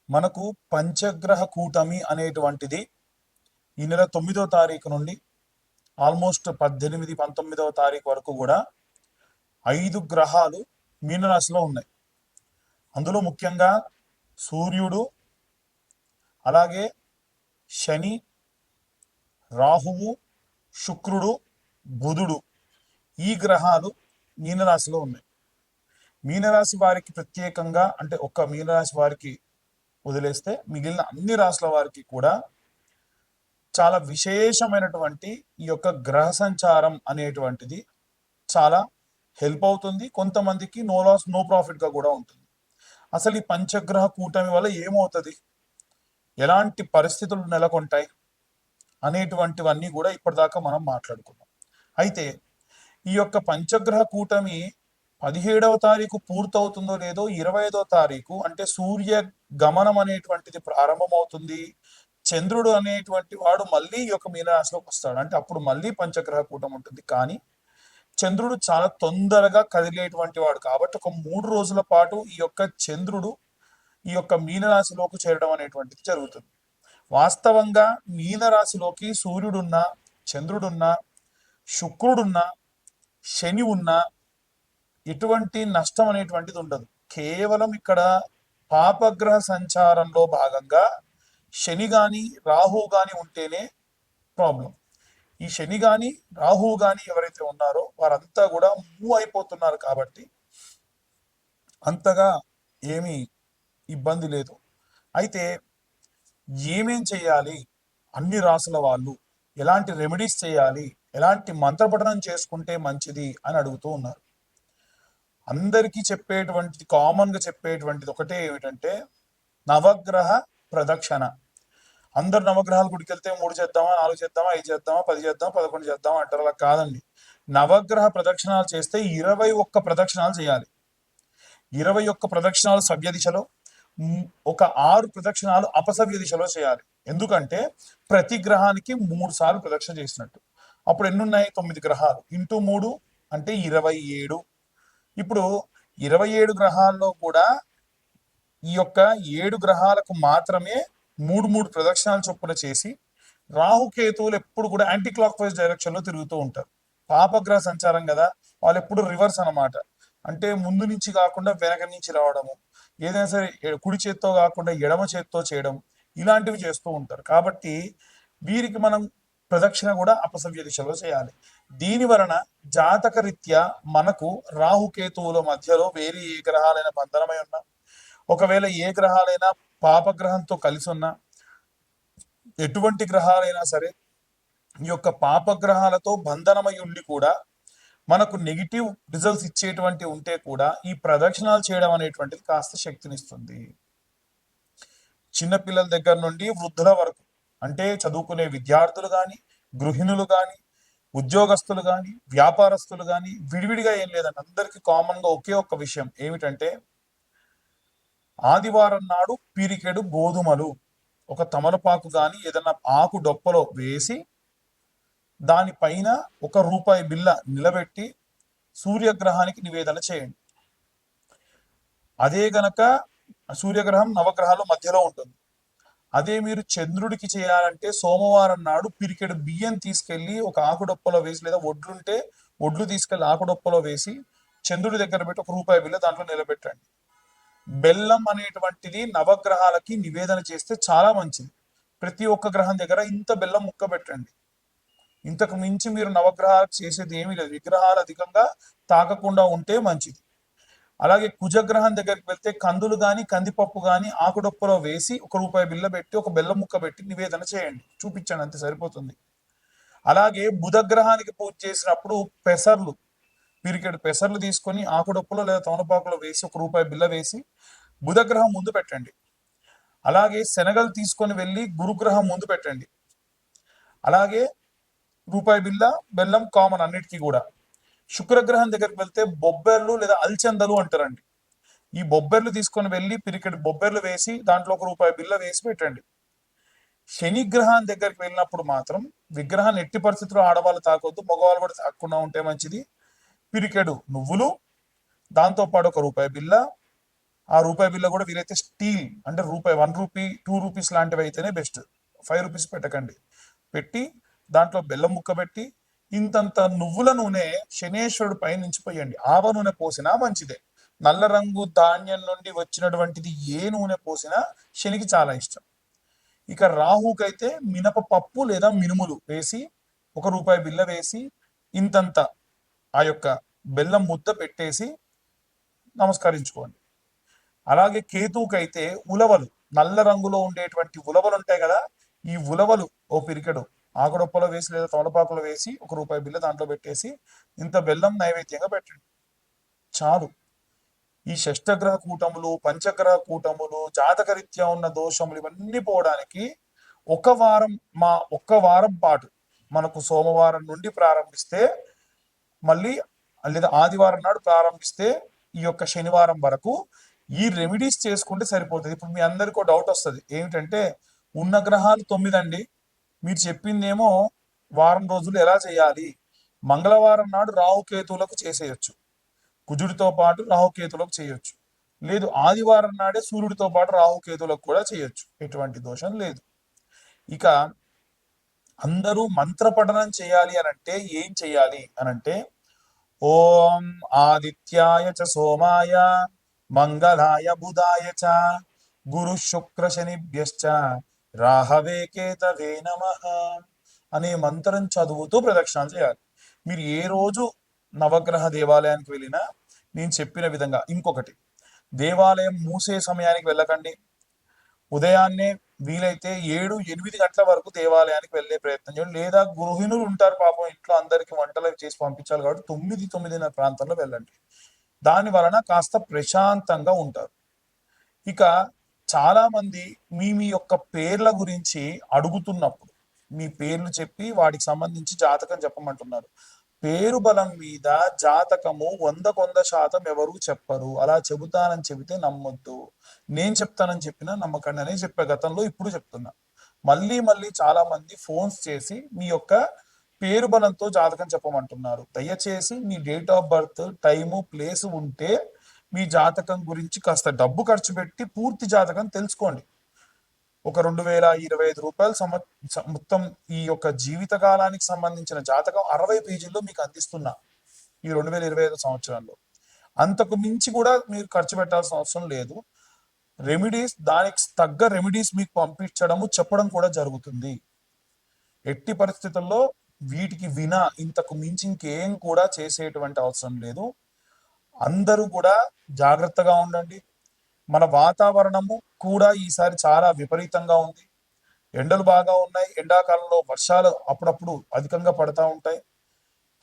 మనకు పంచగ్రహ కూటమి అనేటువంటిది ఈ నెల 9వ తారీఖు నుండి ఆల్మోస్ట్ 18, 19వ తారీఖు వరకు కూడా 5 గ్రహాలు మీనరాశిలో ఉన్నాయి. అందులో ముఖ్యంగా సూర్యుడు, అలాగే శని, రాహువు, శుక్రుడు, బుధుడు ఈ గ్రహాలు మీనరాశిలో ఉన్నాయి. మీనరాశి వారికి ప్రత్యేకంగా అంటే ఒక్క మీనరాశి వారికి వదిలేస్తే మిగిలిన అన్ని రాశుల వారికి కూడా చాలా విశేషమైనటువంటి ఈ యొక్క గ్రహ సంచారం అనేటువంటిది చాలా హెల్ప్ అవుతుంది. కొంతమందికి నో లాస్ నో ప్రాఫిట్గా కూడా ఉంటుంది. అసలు ఈ పంచగ్రహ కూటమి వల్ల ఏమవుతుంది, ఎలాంటి పరిస్థితులు నెలకొంటాయి అనేటువంటివన్నీ కూడా ఇప్పటిదాకా మనం మాట్లాడుకున్నాం. అయితే ఈ యొక్క పంచగ్రహ కూటమి 17వ తారీఖు పూర్తవుతుందో లేదో 25వ తారీఖు అంటే సూర్య గమనం అనేటువంటిది ప్రారంభమవుతుంది. చంద్రుడు అనేటువంటి వాడు మళ్ళీ ఈ యొక్క మీనరాశిలోకి వస్తాడు. అంటే అప్పుడు మళ్ళీ పంచగ్రహ కూటమి ఉంటుంది. కానీ చంద్రుడు చాలా తొందరగా కదిలేటువంటి వాడు కాబట్టి ఒక 3 రోజుల పాటు ఈ యొక్క చంద్రుడు ఈ యొక్క మీనరాశిలోకి చేరడం అనేటువంటిది జరుగుతుంది. వాస్తవంగా మీనరాశిలోకి సూర్యుడున్నా, చంద్రుడున్నా, శుక్రుడున్నా, శని ఉన్నా ఎటువంటి నష్టం అనేటువంటిది ఉండదు. కేవలం ఇక్కడ పాపగ్రహ సంచారంలో భాగంగా శని గాని రాహు గాని ఉంటేనే ప్రాబ్లం. ఈ శని గాని రాహు గాని ఎవరైతే ఉన్నారో వారంతా కూడా మూవ్ అయిపోతున్నారు కాబట్టి అంతగా ఏమీ ఇబ్బంది లేదు. అయితే ఏమేం చేయాలి, అన్ని రాసుల వాళ్ళు ఎలాంటి రెమెడీస్ చేయాలి, ఎలాంటి మంత్రపఠనం చేసుకుంటే మంచిది అని అడుగుతూ ఉన్నారు. అందరికీ చెప్పేటువంటిది, కామన్గా చెప్పేటువంటిది ఒకటే ఏమిటంటే నవగ్రహ ప్రదక్షిణ. అందరు నవగ్రహాల గుడికి వెళ్తే 3 చేద్దామా, 4 చేద్దామా, 5 చేద్దామా, 10 చేద్దామా, 11 చేద్దామా అంటారు. అలా కాదండి. నవగ్రహ ప్రదక్షిణాలు చేస్తే 21 ప్రదక్షిణాలు చేయాలి. 21 ప్రదక్షిణాలు సవ్య దిశలో, ఒక 6 ప్రదక్షిణాలు అపసవ్య దిశలో చేయాలి. ఎందుకంటే ప్రతి గ్రహానికి 3 సార్లు ప్రదక్షిణ చేసినట్టు. అప్పుడు ఎన్ని ఉన్నాయి? 9 గ్రహాలు ఇంటూ 3 అంటే 27. ఇప్పుడు 27 గ్రహాల్లో కూడా ఈ యొక్క 7 గ్రహాలకు మాత్రమే 3 ప్రదక్షిణాలు చొప్పున చేసి, రాహుకేతువులు ఎప్పుడు కూడా యాంటీ క్లాక్ వైజ్ డైరెక్షన్ లో తిరుగుతూ ఉంటారు. పాపగ్రహ సంచారం కదా, వాళ్ళు ఎప్పుడు రివర్స్ అన్నమాట. అంటే ముందు నుంచి కాకుండా వెనక నుంచి రావడము, ఏదైనా సరే కుడి చేత్తో కాకుండా ఎడమ చేత్తో చేయడం, ఇలాంటివి చేస్తూ ఉంటారు. కాబట్టి వీరికి మనం ప్రదక్షిణ కూడా అపసవ్య దిశలో చేయాలి. దీని వలన జాతక రీత్యా మనకు రాహుకేతువుల మధ్యలో వేరే ఏ గ్రహాలైన బంధనమై ఉన్నా, ఒకవేళ ఏ గ్రహాలైనా పాపగ్రహంతో కలిసి ఉన్నా, ఎటువంటి గ్రహాలైనా సరే ఈ యొక్క పాపగ్రహాలతో బంధనమై ఉండి కూడా మనకు నెగిటివ్ రిజల్ట్స్ ఇచ్చేటువంటి ఉంటే కూడా ఈ ప్రదక్షిణాలు చేయడం అనేటువంటిది కాస్త శక్తినిస్తుంది. చిన్నపిల్లల దగ్గర నుండి వృద్ధుల వరకు, అంటే చదువుకునే విద్యార్థులు కానీ, గృహిణులు కానీ, ఉద్యోగస్తులు కానీ, వ్యాపారస్తులు కానీ, విడివిడిగా ఏం లేదండి, అందరికీ కామన్గా ఒకే ఒక్క విషయం ఏమిటంటే ఆదివారం నాడు పిరికెడు గోధుమలు ఒక తమలపాకు కానీ ఏదన్నా ఆకు డొప్పలో వేసి దానిపైన ₹1 బిల్ల నిలబెట్టి సూర్యగ్రహానికి నివేదన చేయండి. అదే గనక సూర్యగ్రహం నవగ్రహాల మధ్యలో ఉంటుంది. అదే మీరు చంద్రుడికి చేయాలంటే సోమవారం నాడు పిరికెడు బియ్యం తీసుకెళ్లి ఒక ఆకుడొప్పలో వేసి, లేదా ఒడ్లుంటే ఒడ్లు తీసుకెళ్లి ఆకుడొప్పలో వేసి చంద్రుడి దగ్గర పెట్టి ₹1 బిల్ల దాంట్లో నిలబెట్టండి. బెల్లం అనేటువంటిది నవగ్రహాలకి నివేదన చేస్తే చాలా మంచిది. ప్రతి ఒక్క గ్రహం దగ్గర ఇంత బెల్లం ముక్క పెట్టండి. ఇంతకు మించి మీరు నవగ్రహాలకు చేసేది ఏమీ లేదు. విగ్రహాలు అధికంగా తాకకుండా ఉంటే మంచిది. అలాగే కుజగ్రహం దగ్గరికి వెళ్తే కందులు కానీ కందిపప్పు కానీ ఆకుడొప్పలో వేసి ₹1 బిల్ల పెట్టి ఒక బెల్లం ముక్క పెట్టి నివేదన చేయండి, చూపించండి, అంతే సరిపోతుంది. అలాగే బుధగ్రహానికి పూజ చేసినప్పుడు పెసర్లు, పిరికెడు పెసర్లు తీసుకొని ఆకుడొప్పలో లేదా తమలపాకులో వేసి ₹1 బిల్ల వేసి బుధగ్రహం ముందు పెట్టండి. అలాగే శనగలు తీసుకొని వెళ్ళి గురుగ్రహం ముందు పెట్టండి. అలాగే ₹1 బిల్ల, బెల్లం కామన్ అన్నిటికీ కూడా. శుక్రగ్రహం దగ్గరికి వెళ్తే బొబ్బెర్లు లేదా అల్చందలు అంటారండి. ఈ బొబ్బెర్లు తీసుకొని వెళ్ళి పిరికెడు బొబ్బెర్లు వేసి దాంట్లో ₹1 బిల్ల వేసి పెట్టండి. శని గ్రహం దగ్గరికి వెళ్ళినప్పుడు మాత్రం విగ్రహాన్ని ఎట్టి పరిస్థితుల్లో ఆడవాళ్ళు తాకొద్దు, మగవాళ్ళు కూడా తాకకుండా ఉంటే మంచిది. పిరికెడు నువ్వులు, దాంతోపాటు ₹1 బిల్ల, ఆ రూపాయి బిల్ల కూడా వీలైతే స్టీల్ అంటే రూపాయి, 1 రూపీ 2 రూపీస్ లాంటివి అయితేనే బెస్ట్. 5 రూపీస్ పెట్టకండి. పెట్టి దాంట్లో బెల్లం ముక్క పెట్టి ఇంతంత నువ్వుల నూనె శనేశ్వరుడు పై నుంచి పోయండి. ఆవ నూనె పోసినా మంచిదే. నల్ల రంగు ధాన్యం నుండి వచ్చినటువంటిది ఏ నూనె పోసినా శనికి చాలా ఇష్టం. ఇక రాహుకైతే మినపపప్పు లేదా మినుములు వేసి 1 రూపాయి బిల్ల వేసి ఇంతంత ఆ యొక్క బెల్లం ముద్ద పెట్టేసి నమస్కరించుకోండి. అలాగే కేతువుకైతే ఉలవలు, నల్ల రంగులో ఉండేటువంటి ఉలవలు ఉంటాయి కదా, ఈ ఉలవలు ఓ పిరికెడు ఆకుడొప్పలో వేసి లేదా తమలపాకులో వేసి 1 రూపాయి బిల్ల దాంట్లో పెట్టేసి ఇంత బెల్లం నైవేద్యంగా పెట్టండి చాలు. ఈ షష్టగ్రహ కూటములు, పంచగ్రహ కూటములు, జాతకరీత్యా ఉన్న దోషములు ఇవన్నీ పోవడానికి ఒక్క వారం పాటు మనకు సోమవారం నుండి ప్రారంభిస్తే మళ్ళీ లేదా ఆదివారం నాడు ప్రారంభిస్తే ఈ యొక్క శనివారం వరకు ఈ రెమెడీస్ చేసుకుంటే సరిపోతుంది. ఇప్పుడు మీ అందరికీ డౌట్ వస్తుంది ఏమిటంటే, ఉన్న గ్రహాలు 9 అండి, మీరు చెప్పిందేమో వారం రోజులు ఎలా చేయాలి? మంగళవారం నాడు రాహుకేతువులకు చేసేయచ్చు, కుజుడితో పాటు రాహుకేతులకు చేయొచ్చు. లేదు ఆదివారం నాడే సూర్యుడితో పాటు రాహుకేతులకు కూడా చేయొచ్చు, ఎటువంటి దోషం లేదు. ఇక అందరూ మంత్ర పఠనం చేయాలి అనంటే ఏం చేయాలి అనంటే, ఓం ఆదిత్యాయ చ సోమాయ మంగళాయ బుధాయ చ గురు శుక్ర శనిభ్యశ్చ రాహవే కేతవే నమః అనే మంత్రం చదువుతూ ప్రదక్షిణ చేయాలి. మీరు ఏ రోజు నవగ్రహ దేవాలయానికి వెళ్ళినా నేను చెప్పిన విధంగా, ఇంకొకటి, దేవాలయం మూసే సమయానికి వెళ్ళకండి. ఉదయాన్నే వీలైతే 7-8 గంటల వరకు దేవాలయానికి వెళ్ళే ప్రయత్నం చేయండి. లేదా గృహిణులు ఉంటారు పాపం, ఇంట్లో అందరికి వంటలు చేసి పంపించాలి కాబట్టి 9-9:30 ప్రాంతంలో వెళ్ళండి. దాని వలన కాస్త ప్రశాంతంగా ఉంటారు. ఇక చాలా మంది మీ యొక్క పేర్ల గురించి అడుగుతున్నప్పుడు మీ పేర్లు చెప్పి వాటికి సంబంధించి జాతకం చెప్పమంటున్నారు. పేరు బలం మీద జాతకము 100% ఎవరు చెప్పరు. అలా చెబుతానని చెబితే నమ్మొద్దు. నేను చెప్తానని చెప్పినా నమ్మకండి అని చెప్పే గతంలో, ఇప్పుడు చెప్తున్నా. మళ్ళీ మళ్ళీ చాలా మంది ఫోన్స్ చేసి మీ యొక్క పేరు బలంతో జాతకం చెప్పమంటున్నారు. దయచేసి మీ date of birth, time, place ఉంటే మీ జాతకం గురించి కాస్త డబ్బు ఖర్చు పెట్టి పూర్తి జాతకం తెలుసుకోండి. ఒక 2025 రూపాయలు మొత్తం ఈ యొక్క జీవితకాలానికి సంబంధించిన జాతకం 60 పేజీల్లో మీకు అందిస్తున్నా ఈ 2025 సంవత్సరంలో. అంతకు మించి కూడా మీరు ఖర్చు పెట్టాల్సిన అవసరం లేదు. రెమెడీస్, దానికి తగ్గ రెమెడీస్ మీకు పంపించడము, చెప్పడం కూడా జరుగుతుంది. ఎట్టి పరిస్థితుల్లో వీటికి ఇంతకు మించి ఇంకేం కూడా చేసేటువంటి అవసరం లేదు. అందరూ కూడా జాగ్రత్తగా ఉండండి. మన వాతావరణము కూడా ఈసారి చాలా విపరీతంగా ఉంది. ఎండలు బాగా ఉన్నాయి. ఎండాకాలంలో వర్షాలు అప్పుడప్పుడు అధికంగా పడతా ఉంటాయి.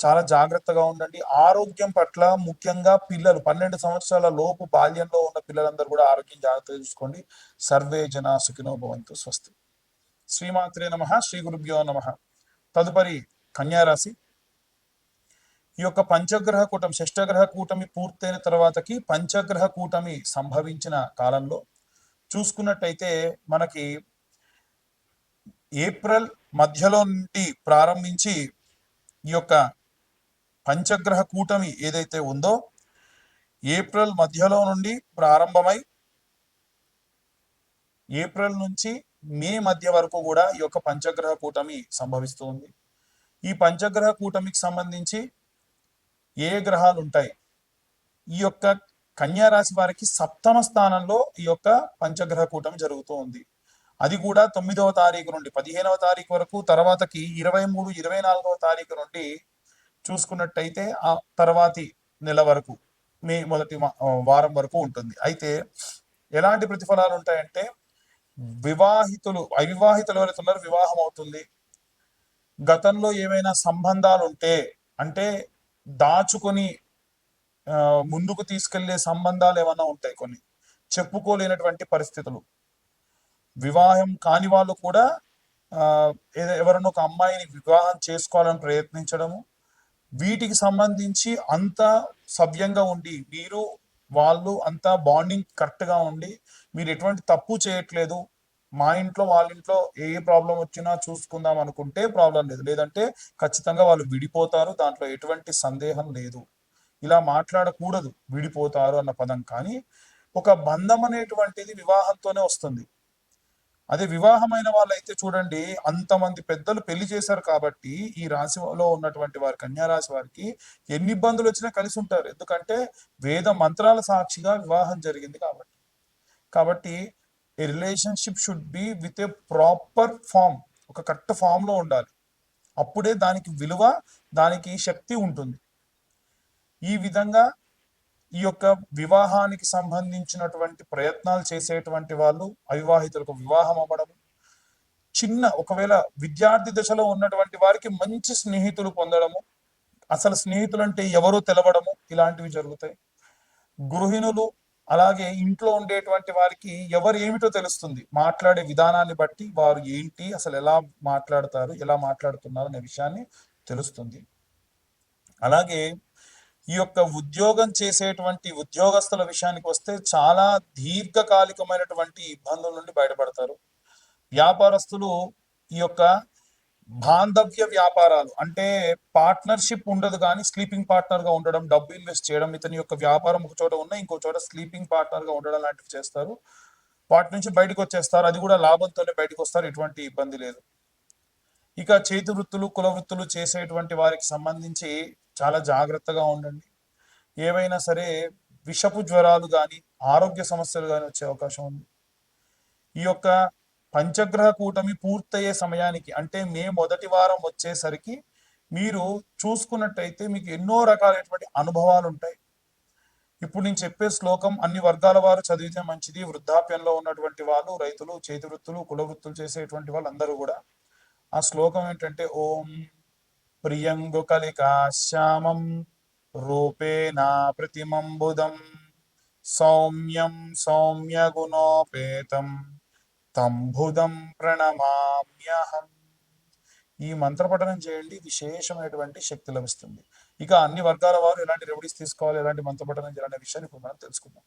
చాలా జాగ్రత్తగా ఉండండి. ఆరోగ్యం పట్ల ముఖ్యంగా పిల్లలు 12 సంవత్సరాల లోపు బాల్యంలో ఉన్న పిల్లలందరూ కూడా ఆరోగ్యం జాగ్రత్తగా చూసుకోండి. సర్వే జనా సుఖినో భవంతు. స్వస్తి. శ్రీమాత్రే నమః. శ్రీ గురుభ్యో నమః. తదుపరి కన్యారాశి. ఈ యొక్క పంచగ్రహ కూటమి, షష్టగ్రహ కూటమి పూర్తయిన తర్వాతకి పంచగ్రహ కూటమి సంభవించిన కాలంలో చూసుకున్నట్టయితే మనకి ఏప్రిల్ మధ్యలో నుండి ప్రారంభించి ఈ యొక్క పంచగ్రహ కూటమి ఏదైతే ఉందో ఏప్రిల్ మధ్యలో నుండి ప్రారంభమై ఏప్రిల్ నుంచి మే మధ్య వరకు కూడా ఈ యొక్క పంచగ్రహ కూటమి సంభవిస్తుంది. ఈ పంచగ్రహ కూటమికి సంబంధించి ఏ గ్రహాలు ఉంటాయి? ఈ యొక్క కన్యా రాశి వారికి 7వ స్థానంలో ఈ యొక్క పంచగ్రహ కూటమి జరుగుతూ ఉంది. అది కూడా 9వ తారీఖు నుండి 15వ తారీఖు వరకు, తర్వాతకి 23, 24వ తారీఖు నుండి చూసుకున్నట్టయితే ఆ తర్వాతి నెల వరకు, మే మొదటి వారం వరకు ఉంటుంది. అయితే ఎలాంటి ప్రతిఫలాలు ఉంటాయంటే, అవివాహితులు ఎవరైతే ఉన్నారో వివాహం అవుతుంది. గతంలో ఏమైనా సంబంధాలు ఉంటే, అంటే దాచుకొని ముందుకు తీసుకెళ్లే సంబంధాలు ఏమైనా ఉంటాయి, కొన్ని చెప్పుకోలేనటువంటి పరిస్థితులు, వివాహం కాని వాళ్ళు కూడా ఎవరైనా ఒక అమ్మాయిని వివాహం చేసుకోవాలని ప్రయత్నించడము, వీటికి సంబంధించి అంతా సవ్యంగా ఉండి మీరు వాళ్ళు అంతా బాండింగ్ కరెక్ట్గా ఉండి మీరు ఎటువంటి తప్పు చేయట్లేదు, మా ఇంట్లో వాళ్ళ ఇంట్లో ఏ ప్రాబ్లం వచ్చినా చూసుకుందాం అనుకుంటే ప్రాబ్లం లేదు, లేదంటే ఖచ్చితంగా వాళ్ళు విడిపోతారు, దాంట్లో ఎటువంటి సందేహం లేదు. ఇలా మాట్లాడకూడదు విడిపోతారు అన్న పదం, కానీ ఒక బంధం అనేటువంటిది వివాహంతోనే వస్తుంది. అదే వివాహమైన వాళ్ళైతే చూడండి, అంతమంది పెద్దలు పెళ్లి చేశారు కాబట్టి ఈ రాశిలో ఉన్నటువంటి వారి కన్యా రాశి వారికి ఎన్ని ఇబ్బందులు వచ్చినా కలిసి ఉంటారు. ఎందుకంటే వేద మంత్రాల సాక్షిగా వివాహం జరిగింది కాబట్టి. కాబట్టి a relationship should be with a proper form, ఒక కరెక్ట్ ఫామ్ లో ఉండాలి. అప్పుడే దానికి విలువ, దానికి శక్తి ఉంటుంది. ఈ విధంగా ఈ యొక్క వివాహానికి సంబంధించినటువంటి ప్రయత్నాలు చేసేటువంటి వాళ్ళు, అవివాహితులకు వివాహం అవ్వడం, ఒకవేళ విద్యార్థి దశలో ఉన్నటువంటి వారికి మంచి స్నేహితులు పొందడము, అసలు స్నేహితులు అంటే ఎవరో తెలవడము, ఇలాంటివి జరుగుతాయి. గృహిణులు అలాగే ఇంట్లో ఉండేటువంటి వారికి ఎవరు ఏమిటో తెలుస్తుంది. మాట్లాడే విధానాన్ని బట్టి వారు ఏంటి, అసలు ఎలా మాట్లాడతారు, ఎలా మాట్లాడుతున్నారు అనే విషయాన్ని తెలుస్తుంది. అలాగే ఈ యొక్క ఉద్యోగం చేసేటువంటి ఉద్యోగస్తుల విషయానికి వస్తే చాలా దీర్ఘకాలికమైనటువంటి ఇబ్బందుల నుండి బయటపడతారు. వ్యాపారస్తులు ఈ యొక్క బాంధవ్య వ్యాపారాలు అంటే పార్ట్నర్షిప్ ఉండదు, కానీ స్లీపింగ్ పార్ట్నర్ గా ఉండడం, డబ్బు ఇన్వెస్ట్ చేయడం, ఇతని యొక్క వ్యాపారం ఒక చోట ఉన్న ఇంకో చోట స్లీపింగ్ పార్ట్నర్ గా ఉండడం లాంటివి చేస్తారు. వాటి నుంచి బయటకు వచ్చేస్తారు, అది కూడా లాభంతోనే బయటకు వస్తారు, ఎటువంటి ఇబ్బంది లేదు. ఇక చేతి వృత్తులు, కుల వృత్తులు చేసేటువంటి వారికి సంబంధించి చాలా జాగ్రత్తగా ఉండండి. ఏవైనా సరే విషపు జ్వరాలు కానీ ఆరోగ్య సమస్యలు కానీ వచ్చే అవకాశం ఉంది. ఈ యొక్క పంచగ్రహ కూటమి పూర్తయ్యే సమయానికి అంటే మే మొదటి వారం వచ్చేసరికి మీరు చూసుకున్నట్టయితే మీకు ఎన్నో రకాలైనటువంటి అనుభవాలు ఉంటాయి. ఇప్పుడు నేను చెప్పే శ్లోకం అన్ని వర్గాల వారు చదివితే మంచిది. వృద్ధాప్యంలో ఉన్నటువంటి వాళ్ళు, రైతులు, చేతి వృత్తులు, కుల వృత్తులు చేసేటువంటి వాళ్ళు అందరూ కూడా. ఆ శ్లోకం ఏంటంటే ఓం ప్రియంగు కలికా శ్యామం రూపేణ ప్రతిమంబుదం సౌమ్యం సౌమ్య గుణోపేతం తంబుదం ప్రణమామ్యహం. ఈ మంత్ర పఠనం చేయండి, విశేషమైనటువంటి శక్తి లభిస్తుంది. ఇక అన్ని వర్గాల వారు ఎలాంటి రెమెడీస్ తీసుకోవాలి, ఎలాంటి మంత్ర పఠనం చేయాలనే విషయాన్ని ఇప్పుడు మనం తెలుసుకుందాం.